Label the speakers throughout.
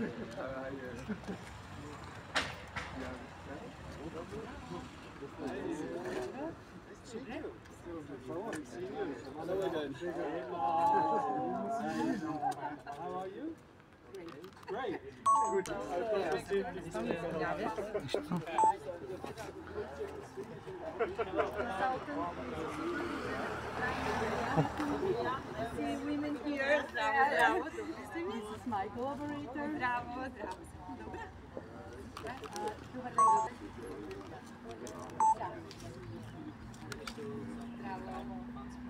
Speaker 1: How are you? Great. Good.
Speaker 2: Women here. Bravo. This is my collaborator. Bravo.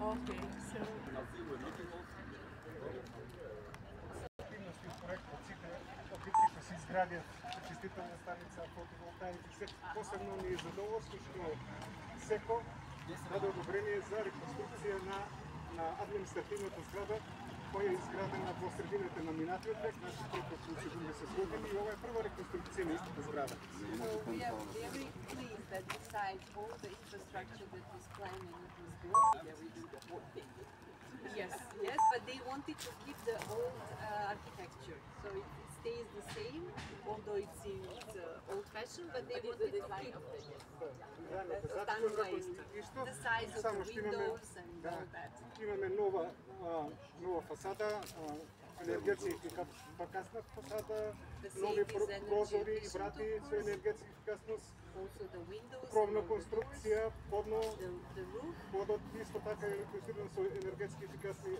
Speaker 2: Okay, so
Speaker 1: Обектите се изградят очистителна станица, фотоволтаици, посебно ни е задоволство, што СЕКО даде одобрение за реконструкција на административната зграда, која е изградена во средината на минатиот век, значи преку 70 години, и ова е прва реконструкција на истата зграда.
Speaker 2: we are very pleased that besides all the infrastructure that is planned and it is good, they will do the whole thing. Yes, but they wanted to keep the old architecture, so it stays the same, although it's old-fashioned, but they wanted to keep the size of the windows and all that.
Speaker 1: Имаме нова фасада, енергетски ефикасна фасада, нови прозори и врати со енергетска ефикасност, кровна конструкција, подот исто така е реконструиран со енергетски ефикасни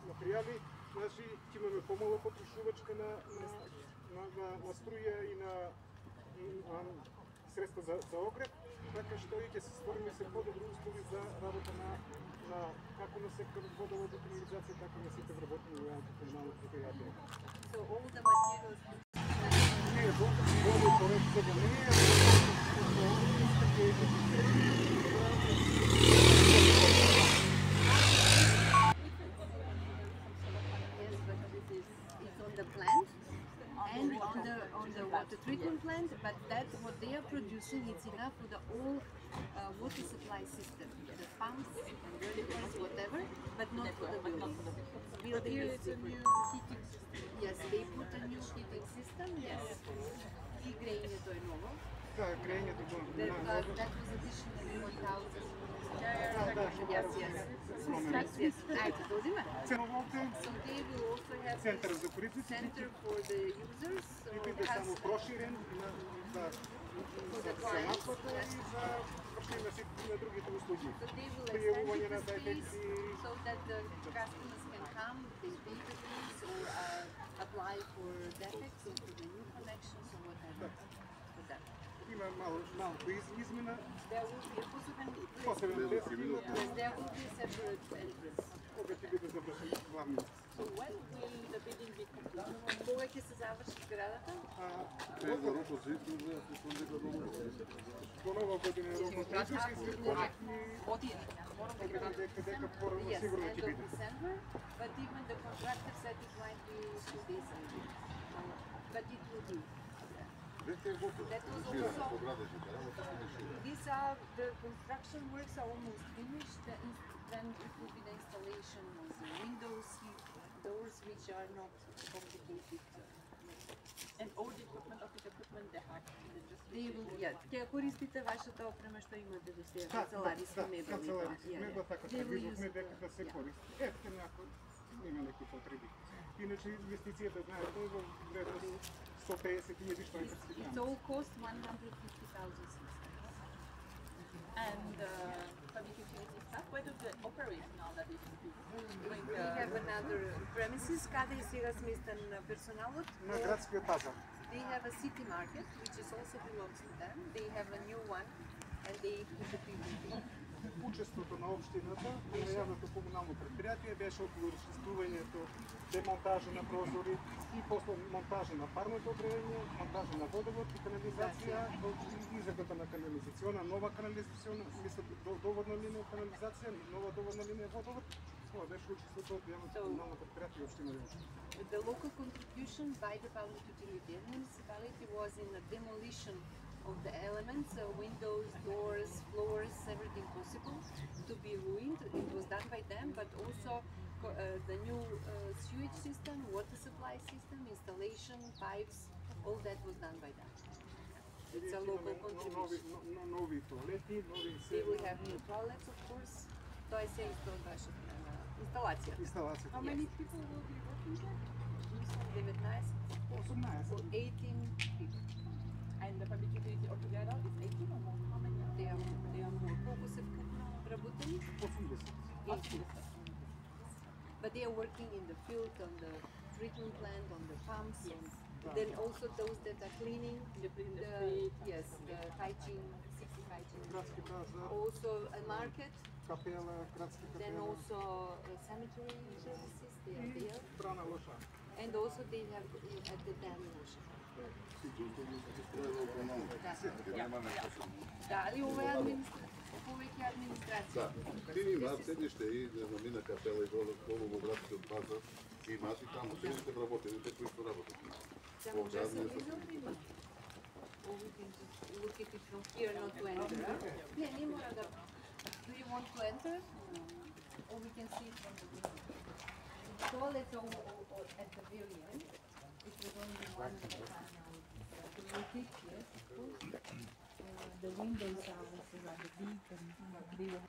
Speaker 1: материјали. Значи, ќе имаме помала потрошувачка на струја и на средства за огрев, така што и ќе се створиме се подобри услови за работа на како на сектор водовод и канализација, така на сите вработени во комуналното претпријатие.
Speaker 2: So all the materials.
Speaker 1: Не, води поред сега не е.
Speaker 2: The plant and on the water treatment plant, but that what they are producing is enough for the whole water supply system, the pumps and boilers, whatever, but not for the building. Building is different. Yes, they put a new heating system. Yes, и грејњето е ново.
Speaker 1: Да, грејњето го.
Speaker 2: That was additionally 1,000. Yes. So they will also have
Speaker 1: Център за кориците.
Speaker 2: Center for the users. So
Speaker 1: И биде само проширен за саматвата и за вршење на другите услуги.
Speaker 2: So they will extend the space so that the customers can come, they pay the fees or apply for defects into the new connections or whatever. For that.
Speaker 1: Има малко измена.
Speaker 2: There will be a
Speaker 1: Посебен тест.
Speaker 2: There will be a separate entrance.
Speaker 1: Кога ќе биде завршен главниот?
Speaker 2: So when will the building be completed? Кога ќе се заврши зградата?
Speaker 1: До нова година е рокот. Дека порано сигурно ќе биде.
Speaker 2: December, but even the contractor said it might be 2 days later. But it will be. That was also, these are, the construction works are almost finished, then it will be the installation of the windows, doors which are not complicated.
Speaker 3: And all the equipment, office equipment, they have
Speaker 2: They will, ќе користите вашата опрема што имате до сега, канцелариска мебла.
Speaker 1: Канцелариска мебла, така предвидовме дека да се користи. Ефте някои, има некои потреби. Иначе инвестицијата, знаете, во вредност 150.000 што е представено.
Speaker 2: It all cost 150,000.
Speaker 3: And public utility staff, where do they operate now that it's doing?
Speaker 2: We have another premises, каде и сега сместен персоналот.
Speaker 1: На градскиот пазар.
Speaker 2: They have a city market, which is also belongs to them. They have a new one, and they keep the people.
Speaker 1: Учеството на општината и на јавното комунално предпријатие беше околу разчистувањето, демонтажа на прозори и после монтажа на парното огрејање, монтажа на водовод и канализација, изградата на канализациона, нова канализациона, доводна линија канализација, нова доводна линија водовод. Това беше учеството од јавното комунално предпријатие и општина Делчево.
Speaker 2: The local contribution by the public utility and municipality was in the demolition of the elements, windows, doors, floors, everything possible to be ruined. It was done by them, but also the new sewage system, water supply system, installation ventilation, pipes, all that was done by them. It's a local contribution.
Speaker 1: Нови туалети, нови
Speaker 2: They will have new toilets, of course. То е се изтълваше инсталацията.
Speaker 1: инсталацијата.
Speaker 3: How many people will be working there?
Speaker 2: 19,
Speaker 1: 18.
Speaker 2: 18 people.
Speaker 3: And the public utility altogether is 18 or more? How many?
Speaker 2: They are more. Колко са вкупно работени?
Speaker 1: 80.
Speaker 2: 18. But they are working in the field, on the treatment plant, on the pumps, and then also those that are cleaning the yes, the hygiene, city hygiene.
Speaker 1: Градски базар,
Speaker 2: Also a market,
Speaker 1: капела, градски
Speaker 2: then
Speaker 1: капела.
Speaker 2: also sanitary services, they are there.
Speaker 1: Брана лоша.
Speaker 2: And also they have at the dam also. Да, ali ovo je uvijek je administracija.
Speaker 4: Ти имаат седиште и на мина капела и долу во градскиот базар, и имаат и таму седите вработените кои што работат.
Speaker 2: Само че се изобрима. Or we can just look at it from here, not to enter. Не, не мора да... Do you want to enter? Or we can see it from the window. The toilets are at the very end. It was only one at a time. The boutique, yes, of course. The windows are also rather big and they were...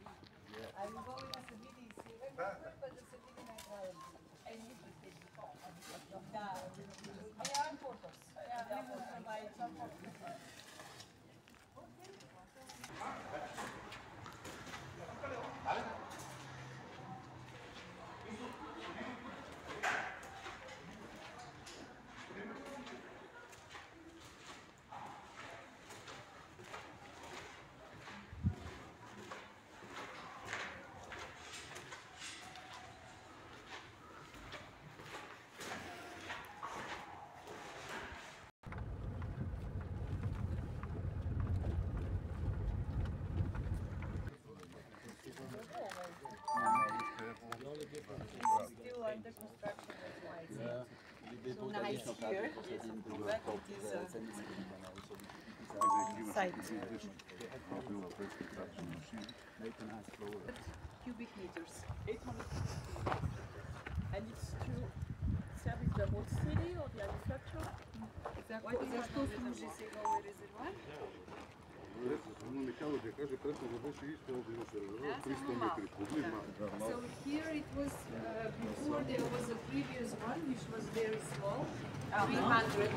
Speaker 2: I will go with the Sabini, see, but the Sabini might rather be. And you should take the phone.
Speaker 3: Yeah, photos. Yeah, we will provide some photos. Still under construction, that's why it's so nice here. Yes, but it is site. Cubic meters. 800. And it's to service the whole city or the agriculture?
Speaker 2: Защо служи сега овој резервоар?
Speaker 4: Микало ќе каже предно беше исто овде имаше резервоар 300 метри поднив.
Speaker 2: So here it was, before there was a previous one which was very small, 300.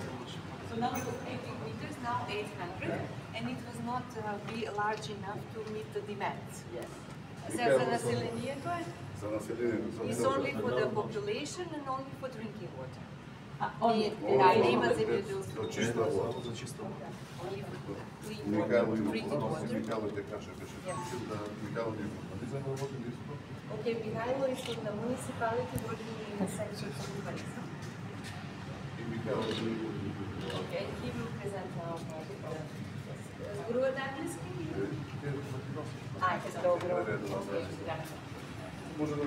Speaker 2: So now it was 80 meters, now 800, and it was not be large enough to meet the demands.
Speaker 3: Yes.
Speaker 2: За населението е?
Speaker 4: За населението.
Speaker 2: It's only for the population and only for drinking water.
Speaker 3: Only.
Speaker 2: Има земјоделство.
Speaker 4: За чиста вода.
Speaker 2: Only for clean
Speaker 4: Микало
Speaker 2: water, drinking water.
Speaker 4: Микало ќе каже беше да Микало не урбанизам работи исто.
Speaker 2: Okay, Mihailo is from the municipality working in the section of urbanism.
Speaker 4: И Микало
Speaker 2: Okay, he will present now. Зборувате англиски? Добро.
Speaker 4: може да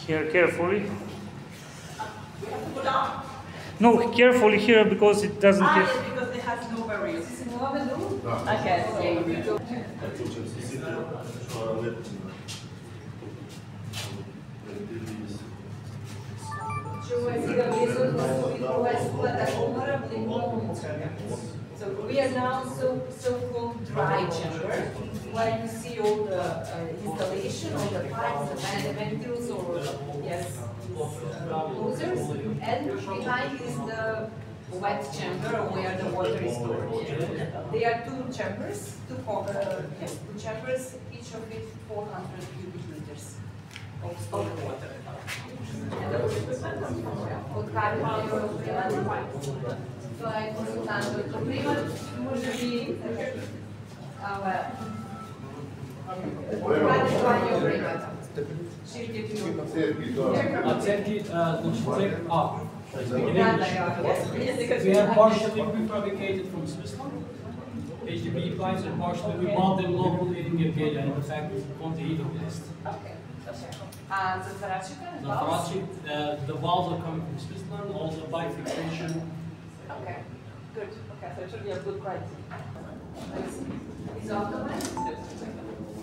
Speaker 5: Here carefully. No, carefully here because it doesn't have...
Speaker 3: Because it has no barriers. Okay,
Speaker 2: So we are now so-called dry chamber, where you see all the installation, all the pipes, the ventils, or yes, closers, and behind is the wet chamber where the water is stored. There are two chambers, two chambers, each of it 400 cubic meters of stored water. Това е консултантното. Пример, може би, това е примата. Ширките
Speaker 6: We have partially prefabricated from Switzerland. HDB pipes and partially we bought them locally in Bulgaria, in fact, on the heating list.
Speaker 2: за затварачите?
Speaker 6: The valves are coming from Switzerland, also bifurcation.
Speaker 2: Okay, good. Okay, so it should be a good quality. Is automatic?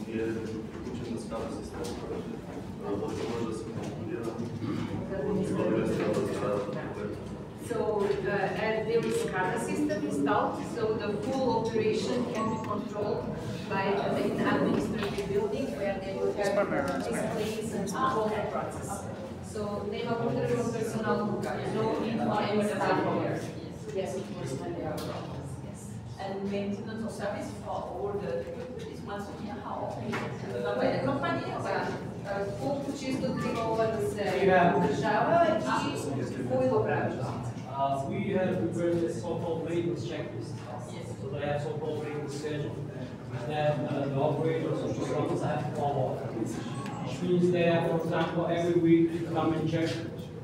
Speaker 4: е приключена скала система, може да се
Speaker 2: already SCADA system installed, so the full operation can be controlled by the administrative building where they will have displays and control the process. So nema potrebno personal, no need for any staff here. Yes, of course, when there are problems. Yes.
Speaker 3: And maintenance or service for all the equipment is once a year. How often? The company
Speaker 2: Колко често трябва да се държава и кой го прави?
Speaker 6: We have prepared a so-called maintenance checklist. So they have so-called maintenance schedule that the operators of the runs have to follow. Which means they have, for example, every week to come and check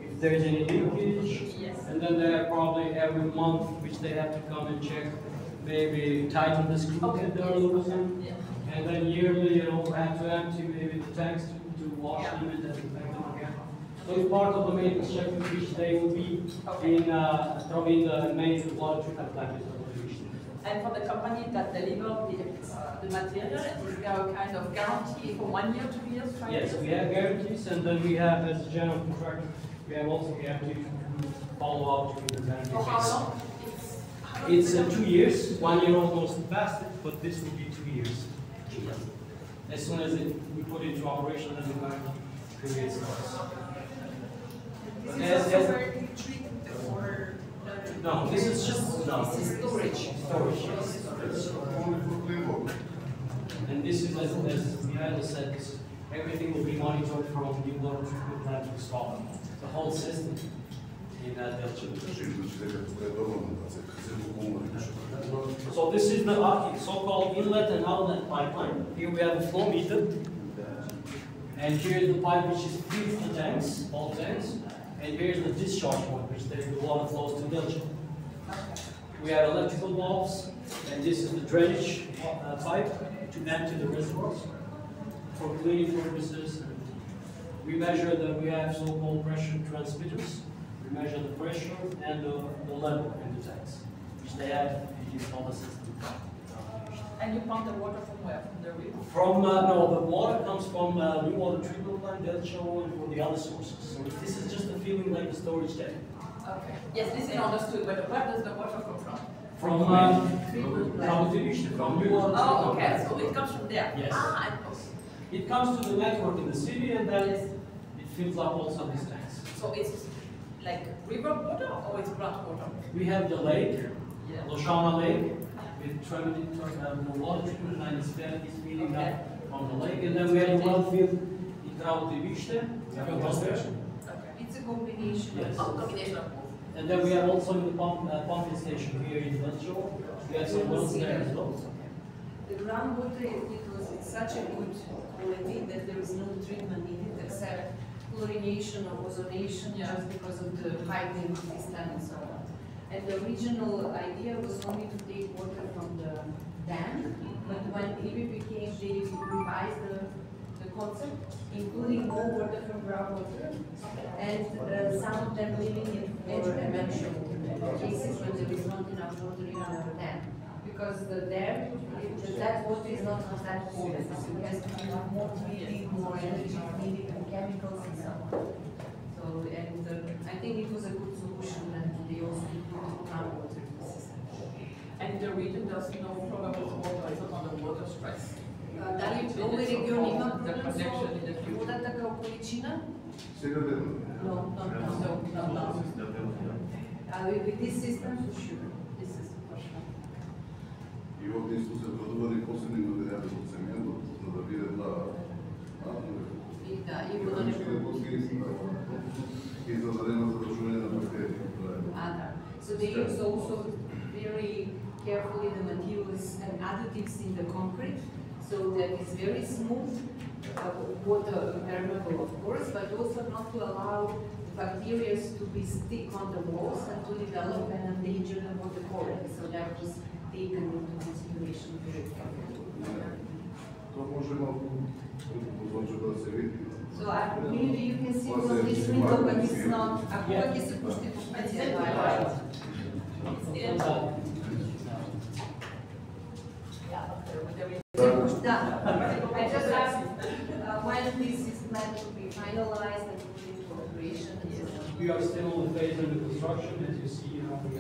Speaker 6: if there's any leakage. And then they have probably every month which they have to come and check, maybe tighten the screw that they're losing. And then yearly, have to empty maybe the tanks to wash them and disinfect them again. So it's part of the maintenance check which they will be in the major water treatment plant.
Speaker 3: And for the company that delivered the material, is there a kind of guarantee for 1 year, 2 years, 5 years?
Speaker 6: Yes, we have guarantees, and then we have, as a general contractor, we have also guarantees to follow up to the guarantee.
Speaker 3: For how long?
Speaker 6: It's 2 years. 1 year almost passed it, but this will be 2 years. As soon as we put it into operation, then the guarantee creates starts. No, this is just storage. And this is, as Mihaela said, everything will be monitored from the water treatment plant to Scotland. The whole system in Delchin. So this is the so-called inlet and outlet pipeline. Here we have a flow meter. And here is the pipe which is feeds the tanks, all tanks. And here's the discharge point, which the water flows to Delchin. We have electrical valves, and this is the drainage pipe to empty the reservoirs for cleaning purposes. We measure that we have so-called pressure transmitters. We measure the pressure and the level in the tanks, which they have installed the system.
Speaker 3: And you pump the water from where? From the river?
Speaker 6: No, the water comes from New Water Treatment Plant, Delchin, and from the other sources. So this is just a feeling like a storage tank.
Speaker 3: Okay. Yes, this is understood, but where does the water come from?
Speaker 6: From New Water.
Speaker 3: Oh, okay. So it comes from there.
Speaker 6: Yes.
Speaker 3: And
Speaker 6: it comes to the network in the city, and then it fills up also these tanks.
Speaker 3: so it's like river water or it's ground water?
Speaker 6: We have the lake, Loshana Lake, with the water treatment plant is feeding up from the lake, and then we have the well field in Kravotivište.
Speaker 2: It's a combination.
Speaker 6: Yes.
Speaker 3: Oh, combination of both.
Speaker 6: And then we have also in the pumping station here in Delchin. We have some wells there as well.
Speaker 2: The groundwater, it's such a good quality that there is no treatment needed except chlorination or ozonation just because of the high density stand and so on. And the original idea was only to take water from the dam, but when EBP came, they revised the concept, including more water from groundwater, and some of them living in interdimensional cases when there is not enough water in our dam. Because the dam, that water is not that potent, so it has to be more treated, more energy needed, and chemicals and so on. So, and I think it was a good solution that they also included groundwater in the system.
Speaker 3: And the region does no problem with water, it's not under water stress.
Speaker 2: Дали овој регион има проблем со водата како количина?
Speaker 4: Сега да
Speaker 2: No. With this system, for sure. This system, for sure.
Speaker 4: И овде исто се продувани посебни материјали од цементот, за да биде
Speaker 2: И вода не
Speaker 4: и за да нема задržување на бактерии.
Speaker 2: So they use also very carefully the materials and additives in the concrete, so that it's very smooth, water impermeable of course, but also not to allow bacteria to be stick on the walls and to develop and endanger the water quality. So that was taken into consideration very carefully.
Speaker 4: Тоа може малку да се види.
Speaker 2: So maybe you can see from this window, but it's not. Ако ќе се пушти по специјално. I just asked when this is meant to be finalized and put into operation.
Speaker 4: И
Speaker 6: we are still in the phase of the construction, as you see, we have to do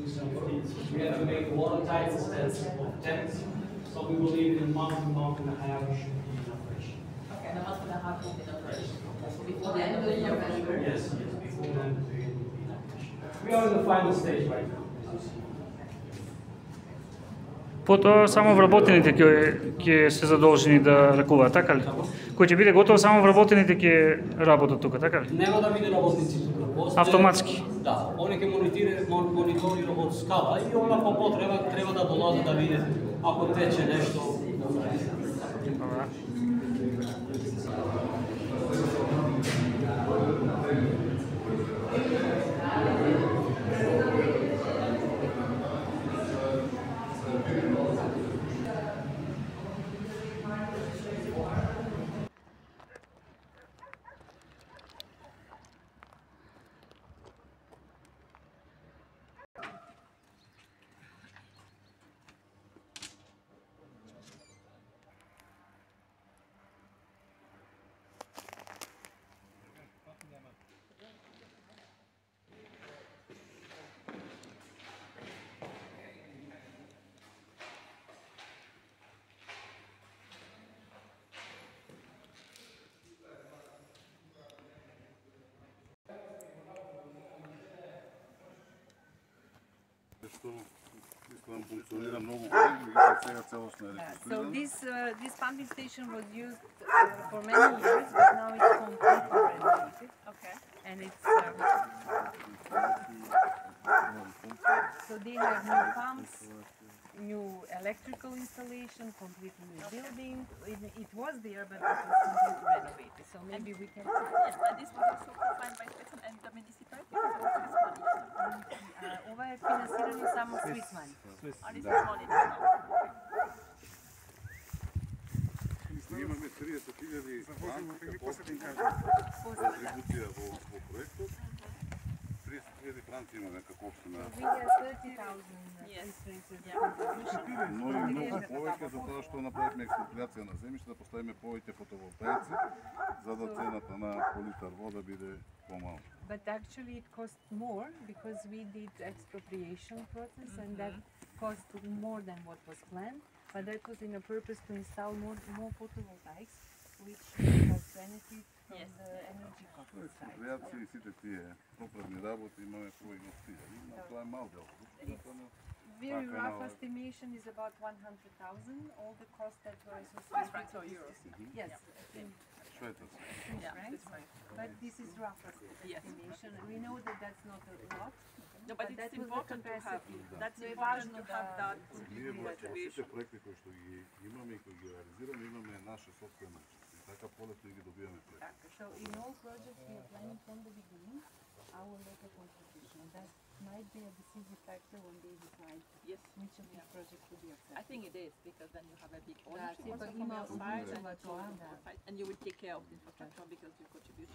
Speaker 6: some things. We have to make watertight instead of tanks. So we believe in a month and a half we should be in operation.
Speaker 3: Okay, and a month and a half will be in operation.
Speaker 2: Before the end of November.
Speaker 6: Yes, before then we will be in operation. We are in the final stage right now, as you see.
Speaker 5: Потоа само вработените ќе се задолжени да ракуваат, така ли? Кој ќе биде готово, само вработените ќе работат тука, така ли?
Speaker 6: Нема да биде работници тука.
Speaker 5: Автоматски.
Speaker 6: Да, они ќе мониторираат од скала и она по потреба треба да долазат да видат ако тече нешто.
Speaker 4: Функционира много години и сега цялостно е
Speaker 2: So this pumping station was used for many years, but now it's completely renovated.
Speaker 3: Okay.
Speaker 2: And it's so they have new pumps, new electrical installation, completely new building. It was there, but it was completely renovated. So maybe we can.
Speaker 3: Yes, and this was also provided by Switzerland and the municipality or Swiss money.
Speaker 2: Ова е финансирано само Swiss money.
Speaker 3: And this is money.
Speaker 4: Имаме 30.000 франка контрибуција во проектот. 30.000 франци имаме како општина.
Speaker 2: We have 30,000 contribution.
Speaker 4: Но и многу повеќе затоа што направивме експроприација на земјиште да поставиме повеќе фотоволтаици за да цената на по литар вода биде помалка.
Speaker 2: But actually it cost more because we did expropriation process and that cost more than what was planned. But that was in a purpose to install more photovoltaics, which has benefit from the energy cost side.
Speaker 4: Експроприација и сите тие поправни работи имаме по инвестирани, но тоа е мал дел.
Speaker 2: Very rough estimation is about 100,000. All the costs that were associated
Speaker 3: francs or euros?
Speaker 2: Yes, in
Speaker 4: Швейцарски.
Speaker 2: Swiss francs. But this is rough estimation. We know that that's not a lot.
Speaker 3: No, but
Speaker 2: that
Speaker 3: it's
Speaker 2: was the
Speaker 3: important to have.
Speaker 2: capacity.
Speaker 3: That's
Speaker 2: So
Speaker 3: important to have that.
Speaker 4: Ние во сите проекти кои што ги имаме и кои ги реализираме имаме наше собствено учество. Така полесно ги добиваме проекти.
Speaker 2: So in all projects we are planning from the beginning our local contribution. That might be a decisive factor when they decide
Speaker 3: Yes.
Speaker 2: which of these projects to be accepted.
Speaker 3: I think it is because then you have a big ownership
Speaker 2: сепак
Speaker 3: also from
Speaker 2: има
Speaker 3: your side
Speaker 2: одлучува
Speaker 3: and,
Speaker 2: тоа, да.
Speaker 3: and you will take care of the infrastructure because you contribute.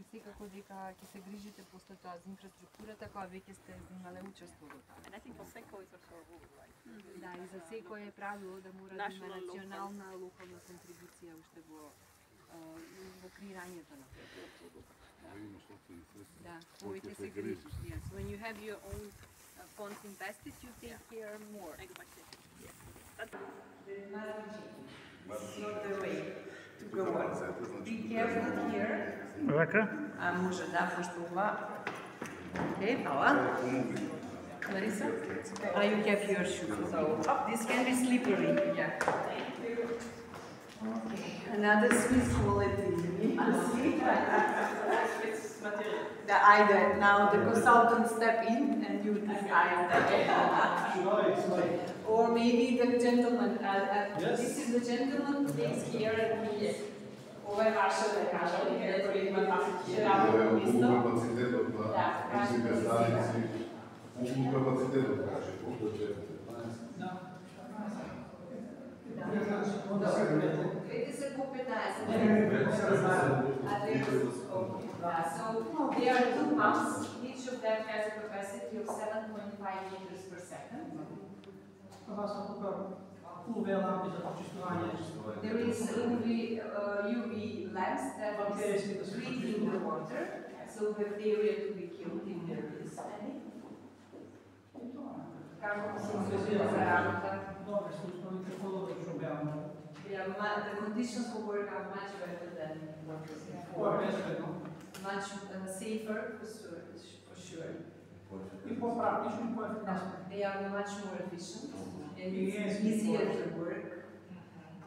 Speaker 2: И секако дека ќе се грижите после тоа за инфраструктурата, кога веќе сте имале учество во тоа.
Speaker 3: And I think for SECO is also a rule, right?
Speaker 2: Да, и за секој е правило да мора да има
Speaker 3: National,
Speaker 2: национална локална контрибуција уште во креирањето на проектот.
Speaker 4: Има собствени средства.
Speaker 2: Да, повеќе се грижи. Yes, when you have your own funds invested, you take care more.
Speaker 3: Exactly.
Speaker 7: Not the way to go on. Be careful here.
Speaker 5: Рака?
Speaker 7: А може да, пошто ова. Окей, фала. Larissa? You kept your shoe. So this can be slippery. Yeah. Okay. Another Swiss quality. Now the consultant step in and you decide. Or maybe the gentleman. This is the gentleman who takes care and he. Ова е ваше да кажам, ето има работно место.
Speaker 4: Капацитетот на сите станици, пумпно капацитетот каже, до 19.
Speaker 2: It is a po 15. So there are two pumps. Each of them has a capacity of 7.5 liters per second. There is UV lamps that is treating the water. So
Speaker 7: So bacteria to be killed if there is any. Kako se izgleda za работа?
Speaker 6: Добре, случваме какво да чубяваме.
Speaker 7: The conditions for work are much better than what was before. Much safer for sure.
Speaker 6: И по-практично, и по-ефикасно.
Speaker 7: They are much more efficient and it's easier to work.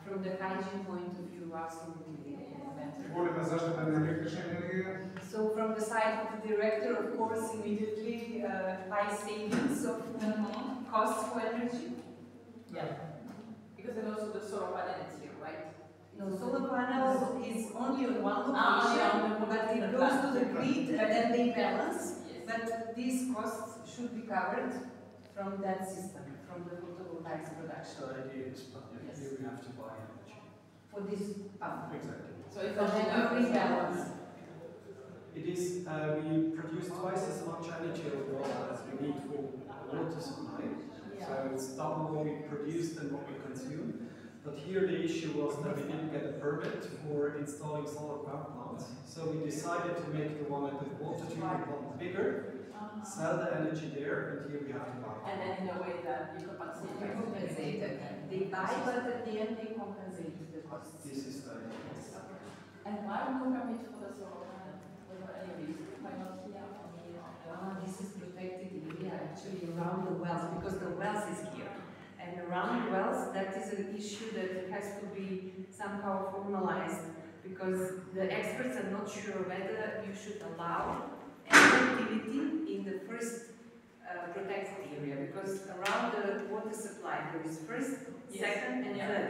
Speaker 7: From the hygiene point of view, absolutely better.
Speaker 1: Говорим защита на електрична енергия.
Speaker 7: So from the side of the director, of course, immediately high savings of cost for energy.
Speaker 3: Yeah. Because then also the solar panel is here, right?
Speaker 7: No, solar panel is only on one location, but it goes to the grid and then they balance.
Speaker 3: Yes.
Speaker 7: But these costs should be covered from that system, from the photovoltaic production.
Speaker 6: So the idea is, here we have to buy energy.
Speaker 7: For this pump.
Speaker 6: Exactly.
Speaker 3: So if
Speaker 7: But then you rebalance.
Speaker 6: It is, we produce twice as much energy overall as we need for water supply. So it's double what we produce than what we consume. But here the issue was that we didn't get a permit for installing solar power plants. So we decided to make the one at the water treatment plant bigger, sell the energy there, and here we have to buy.
Speaker 3: And then in a way that you compensate.
Speaker 7: You compensate it. They buy, but at the end they compensate the costs.
Speaker 6: This is the idea.
Speaker 3: And why no permit for the solar panel? For any reason? Why not here or here?
Speaker 7: This is protected area actually around the wells, because the wells is here. And around wells, that is an issue that has to be somehow formalized, because the experts are not sure whether you should allow any activity in the first protected area, because around the water supply there is first, second and third.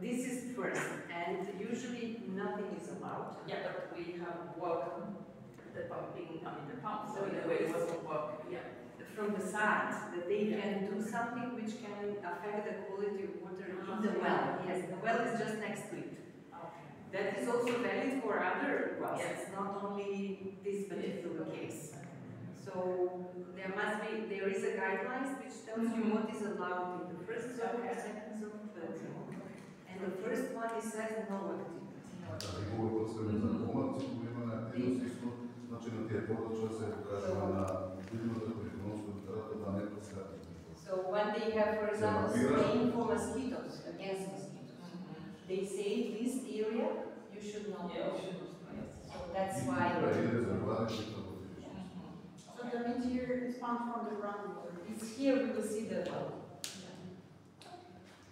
Speaker 7: This is first, and usually nothing is allowed.
Speaker 3: Yeah, but we have work the pumping, the pump, so in a way it wasn't work. Yeah.
Speaker 7: From the side, that they can do something which can affect the quality of water in the well. Yes, the well is just next to it.
Speaker 3: Okay.
Speaker 7: That is also valid for other wells.
Speaker 3: Yes.
Speaker 7: It's not only this particular case. So there is a guidelines which tells you what is allowed in the first zone, second zone, third zone. And the first one is says no activity.
Speaker 4: Значи на тия подача се покажува на видимата економска литература да не пресвята.
Speaker 7: So when they have, for example, spraying for mosquitoes, against mosquitoes, they say this area you should not go. So that's why.
Speaker 3: So the meteor is pumped from the groundwater.
Speaker 7: It's here we will see the well.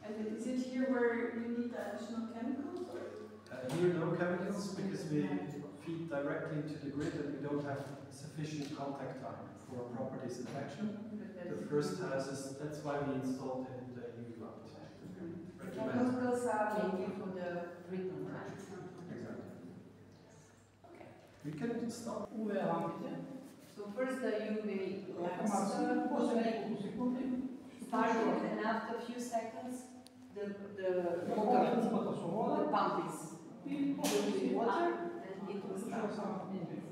Speaker 3: And is it here where you need the additional chemicals?
Speaker 6: Here no chemicals because we feed directly into the grid and we don't have sufficient contact time for proper disinfection. The first houses, that's why we installed the UV light.
Speaker 7: The chemicals are mainly for the treatment plant.
Speaker 6: Exactly. Okay. We can install.
Speaker 7: So first the UV lamps started, and after a few seconds the pump is using water and it will start.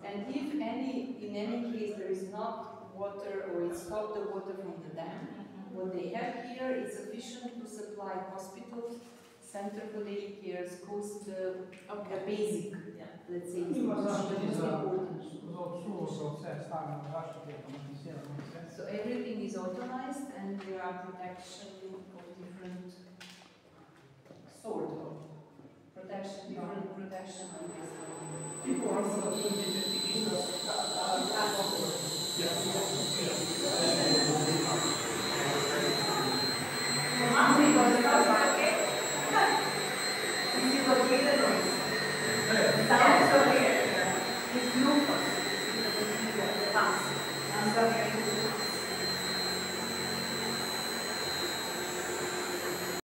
Speaker 7: And if in any case there is not water or it's stopped the water from the dam, what they have here is sufficient to supply hospitals, center for day care, schools, the basic, let's say, it's the most important. So everything is automated and there are protection of different sort of protection, different protection It's glucose.